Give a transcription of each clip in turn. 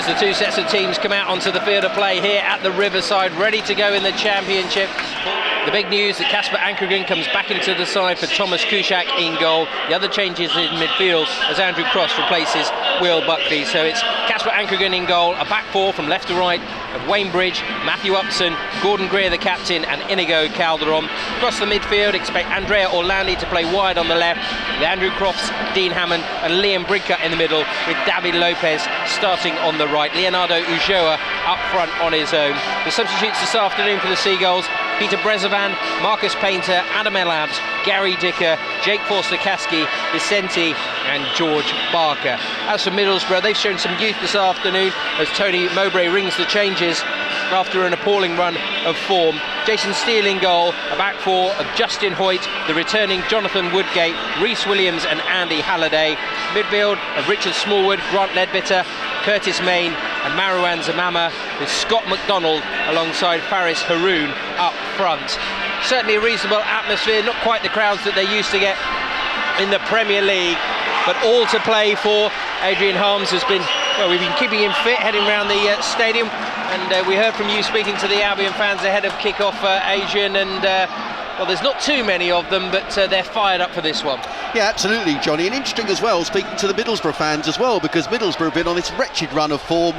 the two sets of teams come out onto the field of play here at the Riverside, ready to go in the Championship. The big news that Kasper Ankergren comes back into the side for Thomas Kuszczak in goal. The other changes in midfield as Andrew Cross replaces Will Buckley. So it's Kasper Ankergren in goal, a back four from left to right of Wayne Bridge, Matthew Upson, Gordon Greer the captain and Inigo Calderon. Across the midfield, expect Andrea Orlandi to play wide on the left, with Andrew Crofts, Dean Hammond and Liam Brinker in the middle, with David Lopez starting on the right. Leonardo Ulloa up front on his own. The substitutes this afternoon for the Seagulls: Peter Brezovan, Marcus Painter, Adam Elabs, Gary Dicker, Jake Forster-Caskey, Vicente and George Barker. As for Middlesbrough, they've shown some youth this afternoon as Tony Mowbray rings the changes after an appalling run of form. Jason Steele in goal, a back four of Justin Hoyt, the returning Jonathan Woodgate, Rhys Williams and Andy Halliday. Midfield of Richard Smallwood, Grant Ledbetter, Curtis Main and Marouane Zamama, with Scott McDonald alongside Faris Haroun up front. Certainly a reasonable atmosphere, not quite the crowds that they used to get in the Premier League, but all to play for. Adrian Harms has been, well, we've been keeping him fit heading around the stadium, and we heard from you speaking to the Albion fans ahead of kick-off, Adrian, and well, there's not too many of them, but they're fired up for this one. Yeah, absolutely, Johnny, and interesting as well, speaking to the Middlesbrough fans as well, because Middlesbrough have been on this wretched run of form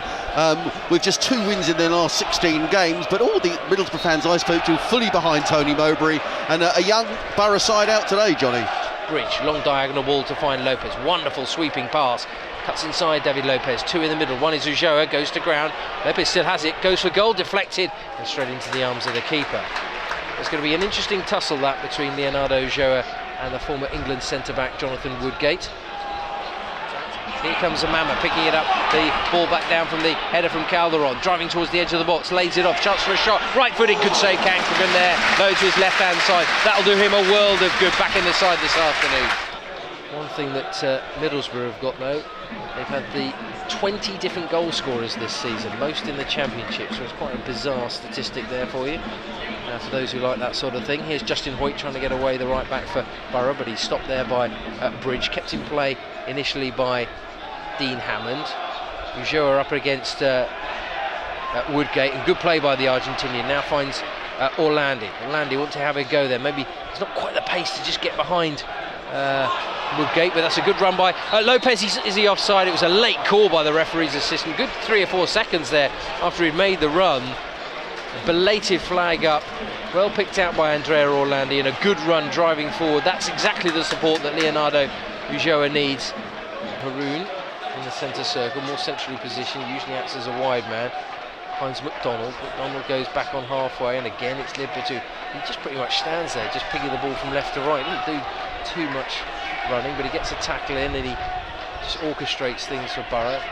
with just 2 wins in their last 16 games, but all the Middlesbrough fans I spoke to fully behind Tony Mowbray, and a young Borough side out today, Johnny. Bridge, long diagonal ball to find Lopez, wonderful sweeping pass, cuts inside David Lopez, 2 in the middle, 1 is Ulloa, goes to ground, Lopez still has it, goes for goal, deflected and straight into the arms of the keeper. There's going to be an interesting tussle that between Leonardo Ulloa and the former England centre-back Jonathan Woodgate. Here comes Zamama picking it up, the ball back down from the header from Calderon, driving towards the edge of the box, lays it off, chance for a shot, right-footed, good save, Ankergren there, low to his left-hand side. That'll do him a world of good back in the side this afternoon. One thing that Middlesbrough have got though, they've had the 20 different goal scorers this season, most in the Championship, so it's quite a bizarre statistic there for you. For those who like that sort of thing, here's Justin Hoyt trying to get away the right back for Borough, but he's stopped there by Bridge, kept in play initially by Dean Hammond. Ulloa up against Woodgate, and good play by the Argentinian. Now finds Orlandi. Orlandi want to have a go there. Maybe it's not quite the pace to just get behind Woodgate, but that's a good run by Lopez. Is he offside? It was a late call by the referee's assistant. Good 3 or 4 seconds there after he'd made the run. A belated flag up, well picked out by Andrea Orlandi, and a good run driving forward. That's exactly the support that Leonardo Ulloa needs. Haroun in the centre circle, more centrally positioned, usually acts as a wide man. Finds McDonald. McDonald goes back on halfway, and again it's Ledbetter. He just pretty much stands there, just picking the ball from left to right. He doesn't do too much running, but he gets a tackle in and he just orchestrates things for Borough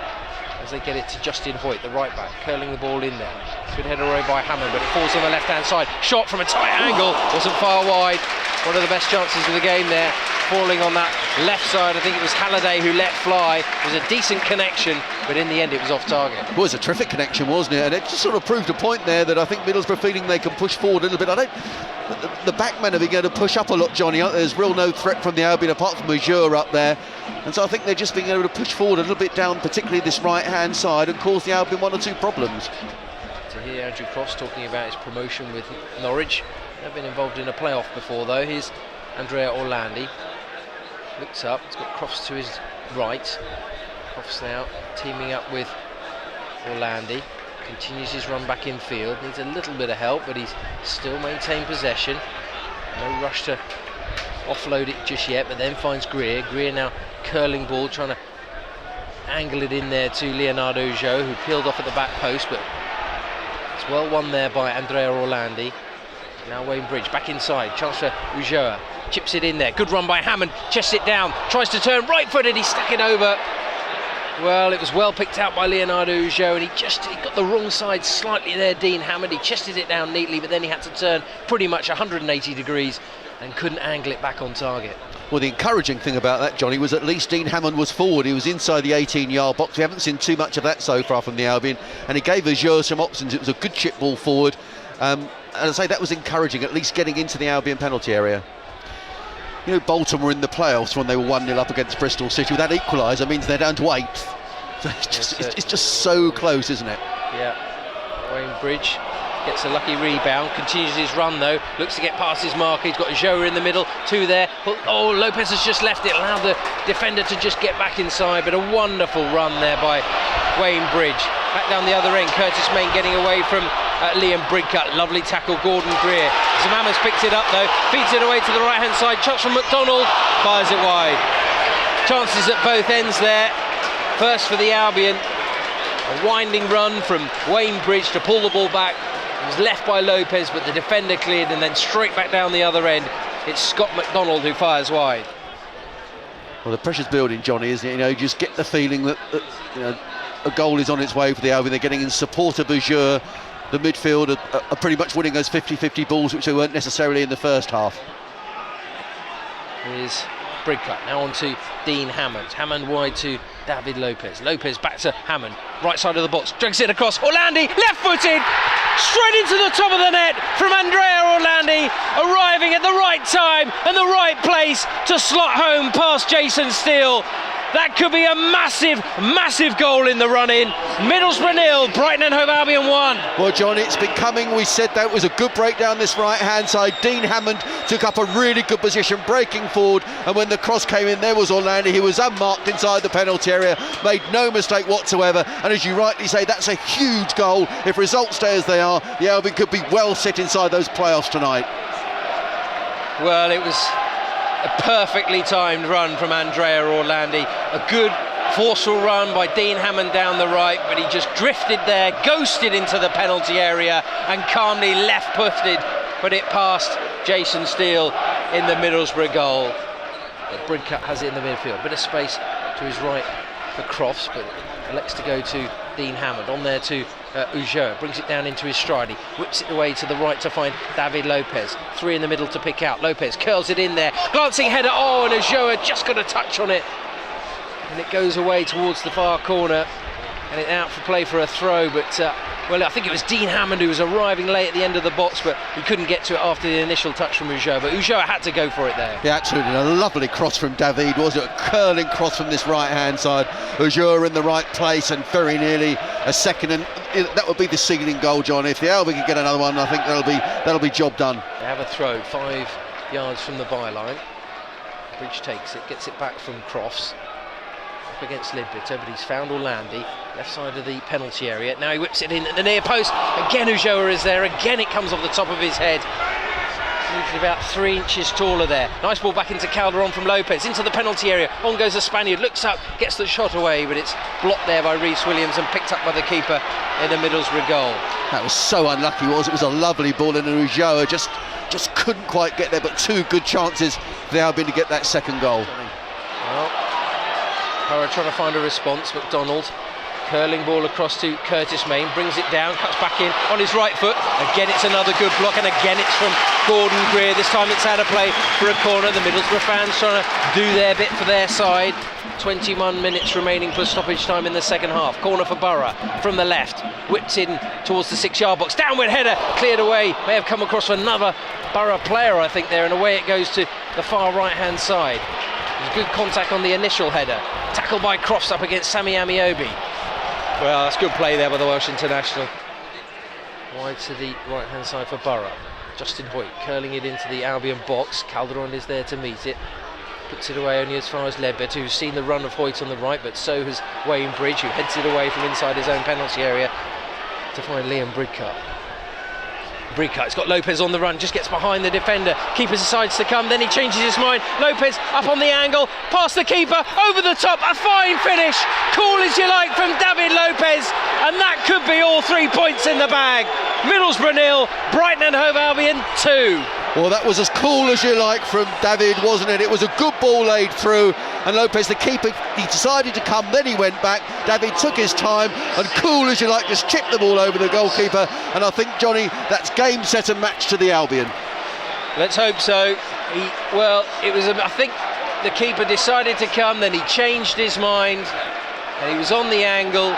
as they get it to Justin Hoyt, the right back, curling the ball in there. Good header away by Hammond, but it falls on the left-hand side. Shot from a tight angle, wasn't far wide. One of the best chances of the game there, falling on that left side. I think it was Halliday who let fly. It was a decent connection, but in the end it was off target. It was a terrific connection, wasn't it? And it just sort of proved a point there that I think Middlesbrough feeling they can push forward a little bit. The backmen are going to push up a lot, Johnny. There's real no threat from the Albion apart from Ulloa up there, and so I think they're just being able to push forward a little bit down, particularly this right-hand side, and cause the Albion 1 or 2 problems. To hear Andrew Cross talking about his promotion with Norwich. They've been involved in a playoff before though. Here's Andrea Orlandi. Looks up, he's got Crofts to his right. Crofts now teaming up with Orlandi. Continues his run back in field. Needs a little bit of help, but he's still maintained possession. No rush to offload it just yet, but then finds Greer. Greer now curling ball, trying to angle it in there to Leonardo Ulloa, who peeled off at the back post, but it's well won there by Andrea Orlandi. Now Wayne Bridge back inside, chance for Ulloa, chips it in there, good run by Hammond, chests it down, tries to turn right-footed, he stuck it over. Well, it was well picked out by Leonardo Ulloa, and he got the wrong side slightly there, Dean Hammond. He chested it down neatly, but then he had to turn pretty much 180 degrees and couldn't angle it back on target. Well, the encouraging thing about that, Johnny, was at least Dean Hammond was forward. He was inside the 18-yard box. We haven't seen too much of that so far from the Albion, and he gave Ulloa some options. It was a good chip ball forward. And I say that was encouraging, at least getting into the Albion penalty area. You know, Bolton were in the playoffs when they were 1-0 up against Bristol City. That equaliser means they're down to 8th. It's just so close, isn't it? Yeah. Wayne Bridge gets a lucky rebound, continues his run though, looks to get past his marker. He's got Joa in the middle, two there. Oh, Lopez has just left it, allowed the defender to just get back inside, but a wonderful run there by Wayne Bridge. Back down the other end, Curtis Main getting away from Liam Bridcut. Lovely tackle, Gordon Greer. Zamamas picks it up though, feeds it away to the right hand side, chucks from McDonald, fires it wide. Chances at both ends there. First for the Albion, a winding run from Wayne Bridge to pull the ball back. It was left by Lopez, but the defender cleared, and then straight back down the other end, it's Scott McDonald who fires wide. Well, the pressure's building, Johnny, isn't it? You know, you just get the feeling that you know, a goal is on its way for the Albion. They're getting in support of Bajur. The midfield are pretty much winning those 50-50 balls, which they weren't necessarily in the first half. Here's Bridcut, now on to Dean Hammond. Hammond wide to David Lopez. Lopez back to Hammond, right side of the box, drags it across. Orlandi, left-footed, straight into the top of the net from Andrea Orlandi, arriving at the right time and the right place to slot home past Jason Steele. That could be a massive, massive goal in the run-in. Middlesbrough 0, Brighton and Hove Albion 1. Well, John, it's been coming. We said that was a good break down this right-hand side. Dean Hammond took up a really good position, breaking forward, and when the cross came in, there was Orlandi. He was unmarked inside the penalty area, made no mistake whatsoever, and as you rightly say, that's a huge goal. If results stay as they are, the Albion could be well set inside those playoffs tonight. Well, it was a perfectly timed run from Andrea Orlandi. A good forceful run by Dean Hammond down the right, but he just drifted there, ghosted into the penalty area and calmly left-footed, put it past Jason Steele in the Middlesbrough goal. Bridcut has it in the midfield, bit of space to his right for Crofts, but elects to go to Dean Hammond. On there to Ulloa, brings it down into his stride, he whips it away to the right to find David Lopez. Three in the middle to pick out. Lopez curls it in there, glancing header, oh, and Ulloa just got a touch on it, and it goes away towards the far corner, and it out for play for a throw, but well, I think it was Dean Hammond who was arriving late at the end of the box, but he couldn't get to it after the initial touch from Ulloa, but Ulloa had to go for it there. Yeah, absolutely, a lovely cross from David, wasn't it? A curling cross from this right-hand side. Ulloa in the right place and very nearly a second, and that would be the sealing goal, John. If the Albion could get another one, I think that'll be job done. They have a throw 5 yards from the byline. Bridge takes it, gets it back from Crofts. Against Ledbetter, but he's found Orlandi, left side of the penalty area. Now he whips it in at the near post. Again Ulloa is there, again it comes off the top of his head. He's about 3 inches taller there. Nice ball back into Calderon from Lopez, into the penalty area. On goes the Spaniard, looks up, gets the shot away, but it's blocked there by Rhys Williams and picked up by the keeper in a Middlesbrough goal. That was so unlucky, it was a lovely ball, and Ulloa just couldn't quite get there, but 2 good chances for the Albion to get that second goal. Well, Borough trying to find a response. McDonald, curling ball across to Curtis Main, brings it down, cuts back in on his right foot. Again it's another good block, and again it's from Gordon Greer. This time it's out of play for a corner. The Middlesbrough fans trying to do their bit for their side. 21 minutes remaining plus stoppage time in the second half. Corner for Borough from the left, whipped in towards the 6-yard box, downward header, cleared away, may have come across another Borough player I think there, and away it goes to the far right hand side. There's good contact on the initial header. Tackled by Crofts up against Sammy Amiobi. Well, that's good play there by the Welsh international. Wide to the right hand side for Borough. Justin Hoyt curling it into the Albion box. Calderon is there to meet it. Puts it away only as far as Ledbetter, who's seen the run of Hoyt on the right, but so has Wayne Bridge, who heads it away from inside his own penalty area to find Liam Bridcut. Bridcut's got Lopez on the run, just gets behind the defender. Keeper decides to come, then he changes his mind. Lopez up on the angle, past the keeper, over the top, a fine finish. Cool as you like from David Lopez, and that could be all 3 points in the bag. Middlesbrough 0, Brighton and Hove Albion 2. Well, that was as cool as you like from David, wasn't it? It was a good ball laid through, and Lopez, the keeper, he decided to come, then he went back. David took his time, and cool as you like, just chipped the ball over the goalkeeper. And I think, Johnny, that's game, set and match to the Albion. Let's hope so. I think the keeper decided to come, then he changed his mind, and he was on the angle.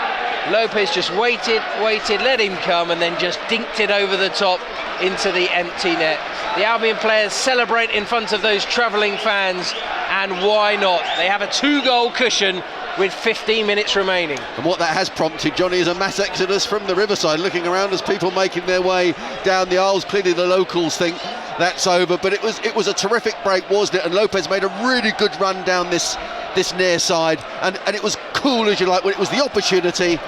Lopez just waited, let him come, and then just dinked it over the top into the empty net. The Albion players celebrate in front of those travelling fans, and why not? They have a 2-goal cushion with 15 minutes remaining. And what that has prompted, Johnny, is a mass exodus from the Riverside, looking around as people making their way down the aisles. Clearly the locals think that's over, but it was a terrific break, wasn't it? And Lopez made a really good run down this near side, and it was cool, as you like, when it was the opportunity.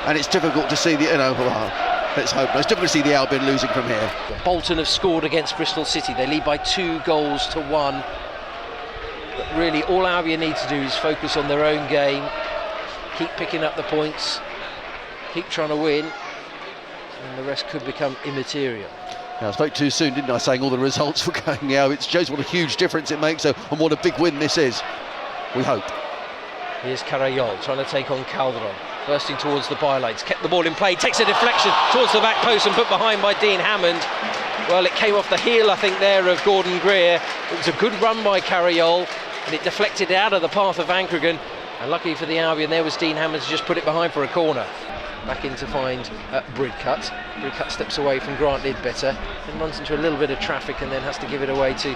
And it's difficult to see let's hope. It's difficult to see the Albion losing from here. Bolton have scored against Bristol City. They lead by 2-1. But really, all Albion need to do is focus on their own game, keep picking up the points, keep trying to win, and the rest could become immaterial. Now, I spoke too soon, didn't I, saying all the results were going out. It shows what a huge difference it makes, and what a big win this is. We hope. Here's Carayol trying to take on Calderon, bursting towards the bylights, kept the ball in play, takes a deflection towards the back post and put behind by Dean Hammond. Well, it came off the heel, I think, there of Gordon Greer. It was a good run by Carayol, and it deflected out of the path of Vancragan. And luckily for the Albion, there was Dean Hammond to just put it behind for a corner. Back in to find Bridcut. Bridcut steps away from Grant Lidbetter, then runs into a little bit of traffic and then has to give it away to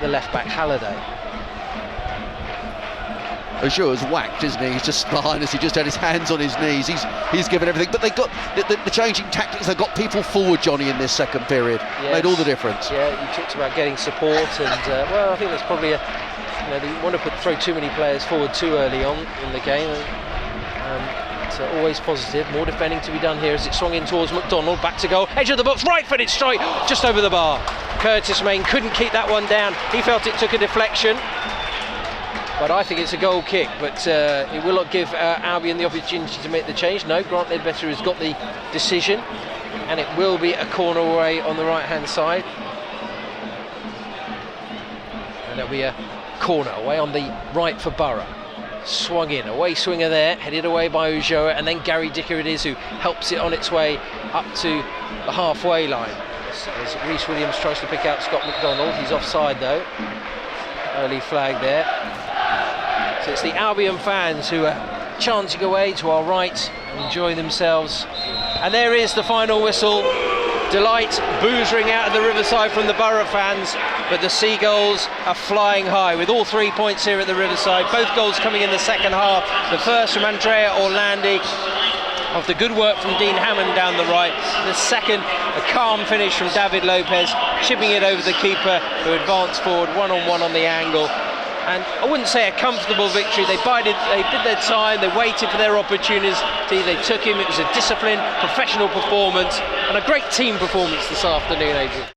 the left-back Halliday. Azure's whacked, isn't he? He's just behind us. He just had his hands on his knees. He's given everything. But they got the changing tactics. They got people forward, Johnny, in this second period. Yes. Made all the difference. Yeah, you talked about getting support, and well, I think that's probably they want to throw too many players forward too early on in the game. So always positive. More defending to be done here as it swung in towards McDonald. Back to goal. Edge of the box. Right-footed strike just over the bar. Curtis Main couldn't keep that one down. He felt it took a deflection. But I think it's a goal kick, but it will not give Albion the opportunity to make the change. No, Grant Ledbetter has got the decision, and it will be a corner away on the right-hand side. And it'll be a corner away on the right for Borough. Swung in, away swinger there, headed away by Ulloa, and then Gary Dicker it is who helps it on its way up to the halfway line. As Rhys Williams tries to pick out Scott McDonald, he's offside though. Early flag there. So it's the Albion fans who are chanting away to our right and enjoying themselves. And there is the final whistle. Delight boozering out of the Riverside from the Borough fans, but the Seagulls are flying high with all 3 points here at the Riverside. Both goals coming in the second half. The first from Andrea Orlandi, after good work from Dean Hammond down the right. The second, a calm finish from David Lopez, chipping it over the keeper, who advanced forward one-on-one on the angle. And I wouldn't say a comfortable victory. They did their time, they waited for their opportunity, they took him. It was a disciplined, professional performance and a great team performance this afternoon, Adrian.